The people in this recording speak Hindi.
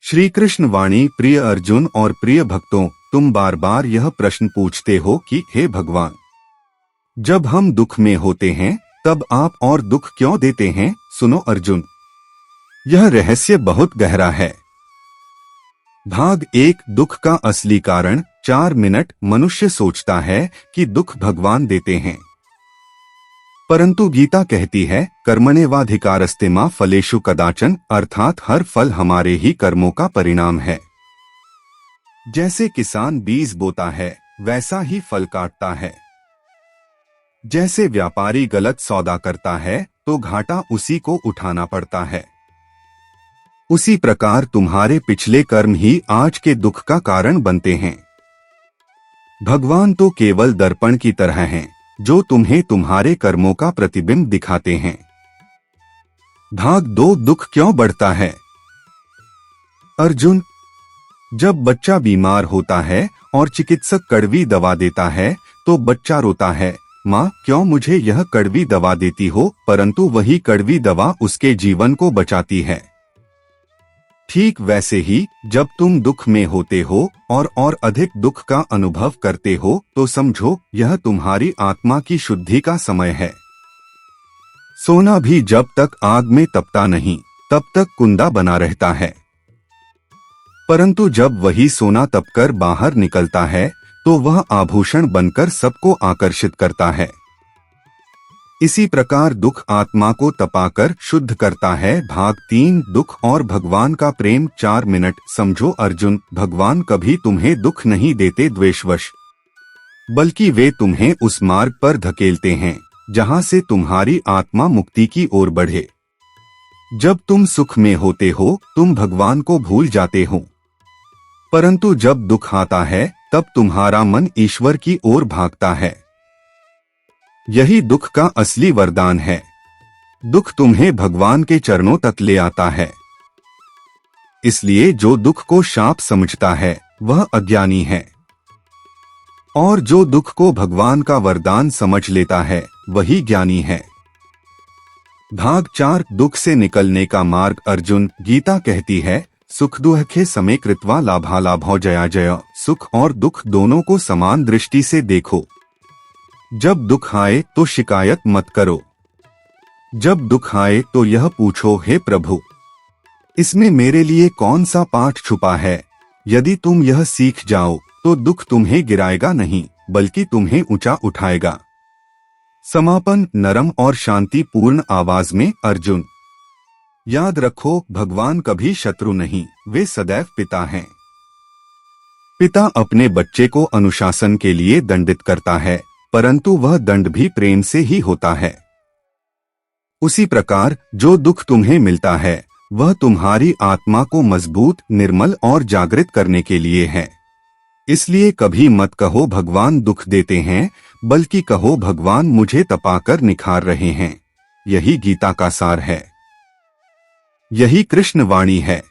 श्री कृष्ण वाणी। प्रिय अर्जुन और प्रिय भक्तों, तुम बार बार यह प्रश्न पूछते हो कि हे भगवान, जब हम दुख में होते हैं तब आप और दुख क्यों देते हैं। सुनो अर्जुन, यह रहस्य बहुत गहरा है। भाग 1। दुख का असली कारण। 4 मिनट। मनुष्य सोचता है कि दुख भगवान देते हैं, परंतु गीता कहती है कर्मण्येवाधिकारस्ते मा फलेषु कदाचन, अर्थात हर फल हमारे ही कर्मों का परिणाम है। जैसे किसान बीज बोता है वैसा ही फल काटता है। जैसे व्यापारी गलत सौदा करता है तो घाटा उसी को उठाना पड़ता है। उसी प्रकार तुम्हारे पिछले कर्म ही आज के दुख का कारण बनते हैं। भगवान तो केवल दर्पण की तरह हैं, जो तुम्हें तुम्हारे कर्मों का प्रतिबिंब दिखाते हैं। भाग 2। दुख क्यों बढ़ता है। अर्जुन, जब बच्चा बीमार होता है और चिकित्सक कड़वी दवा देता है तो बच्चा रोता है, माँ क्यों मुझे यह कड़वी दवा देती हो, परंतु वही कड़वी दवा उसके जीवन को बचाती है। ठीक वैसे ही जब तुम दुख में होते हो और अधिक दुख का अनुभव करते हो तो समझो यह तुम्हारी आत्मा की शुद्धि का समय है। सोना भी जब तक आग में तपता नहीं तब तक कुंदा बना रहता है, परंतु जब वही सोना तपकर बाहर निकलता है तो वह आभूषण बनकर सबको आकर्षित करता है। इसी प्रकार दुख आत्मा को तपाकर शुद्ध करता है। भाग 3। दुख और भगवान का प्रेम। 4 मिनट। समझो अर्जुन, भगवान कभी तुम्हें दुख नहीं देते द्वेषवश, बल्कि वे तुम्हें उस मार्ग पर धकेलते हैं जहां से तुम्हारी आत्मा मुक्ति की ओर बढ़े। जब तुम सुख में होते हो तुम भगवान को भूल जाते हो, परंतु जब दुख आता है तब तुम्हारा मन ईश्वर की ओर भागता है। यही दुख का असली वरदान है। दुख तुम्हें भगवान के चरणों तक ले आता है। इसलिए जो दुख को शाप समझता है वह अज्ञानी है, और जो दुख को भगवान का वरदान समझ लेता है वही ज्ञानी है। भाग 4। दुख से निकलने का मार्ग। अर्जुन, गीता कहती है सुख दुखे समे कृत्वा लाभालाभो जया जय। सुख और दुख दोनों को समान दृष्टि से देखो। जब दुख आए तो शिकायत मत करो। जब दुख आए तो यह पूछो, हे प्रभु, इसमें मेरे लिए कौन सा पाठ छुपा है। यदि तुम यह सीख जाओ तो दुख तुम्हें गिराएगा नहीं बल्कि तुम्हें ऊंचा उठाएगा। समापन। नरम और शांतिपूर्ण आवाज में। अर्जुन, याद रखो भगवान कभी शत्रु नहीं, वे सदैव पिता हैं। पिता अपने बच्चे को अनुशासन के लिए दंडित करता है, परंतु वह दंड भी प्रेम से ही होता है। उसी प्रकार जो दुख तुम्हें मिलता है वह तुम्हारी आत्मा को मजबूत, निर्मल और जागृत करने के लिए है। इसलिए कभी मत कहो भगवान दुख देते हैं, बल्कि कहो भगवान मुझे तपाकर निखार रहे हैं। यही गीता का सार है, यही कृष्ण वाणी है।